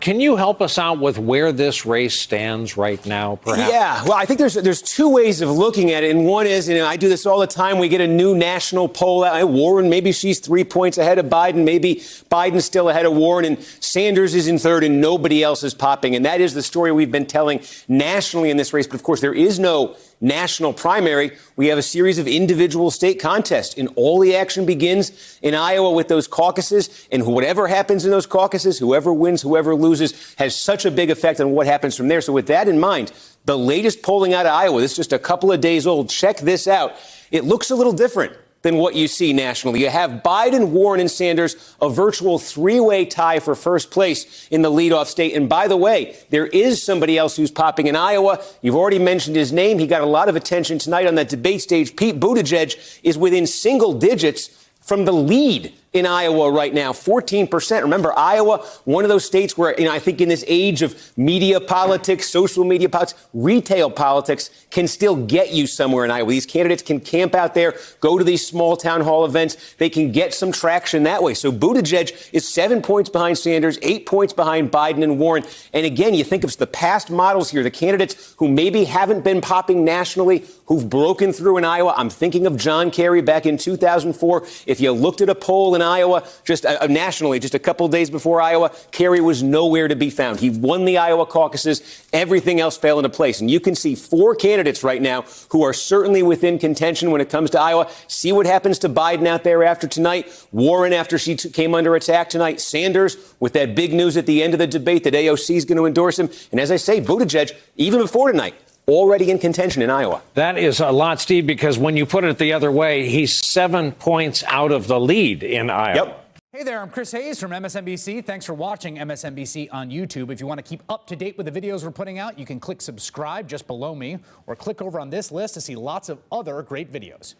Can you help us out with where this race stands right now, perhaps? Yeah, well, I think there's two ways of looking at it. And one is, I do this all the time. We get a new national poll out. Warren, maybe she's 3 points ahead of Biden. Maybe Biden's still ahead of Warren. And Sanders is in third and nobody else is popping. And that is the story we've been telling nationally in this race. But, of course, there is no national primary. We have a series of individual state contests. And all the action begins in Iowa with those caucuses. And whatever happens in those caucuses, whoever wins, whoever loses, has such a big effect on what happens from there. So with that in mind, the latest polling out of Iowa, this is just a couple of days old. Check this out. It looks a little different than what you see nationally. You have Biden, Warren, and Sanders, a virtual three-way tie for first place in the leadoff state. And by the way, there is somebody else who's popping in Iowa. You've already mentioned his name. He got a lot of attention tonight on that debate stage. Pete Buttigieg is within single digits from the lead in Iowa right now, 14%. Remember, Iowa, one of those states where, I think in this age of media politics, social media politics, retail politics can still get you somewhere in Iowa. These candidates can camp out there, go to these small town hall events. They can get some traction that way. So Buttigieg is 7 points behind Sanders, 8 points behind Biden and Warren. And again, you think of the past models here, the candidates who maybe haven't been popping nationally, who've broken through in Iowa. I'm thinking of John Kerry back in 2004. If you looked at a poll in Iowa, just nationally, just a couple of days before Iowa, Kerry was nowhere to be found. He won the Iowa caucuses. Everything else fell into place. And you can see four candidates right now who are certainly within contention when it comes to Iowa. See what happens to Biden out there after tonight. Warren after she came under attack tonight. Sanders with that big news at the end of the debate that AOC is going to endorse him. And as I say, Buttigieg, even before tonight, already in contention in Iowa. That is a lot, Steve, because when you put it the other way, he's 7 points out of the lead in Iowa. Yep. Hey there, I'm Chris Hayes from MSNBC. Thanks for watching MSNBC on YouTube. If you want to keep up to date with the videos we're putting out, you can click subscribe just below me or click over on this list to see lots of other great videos.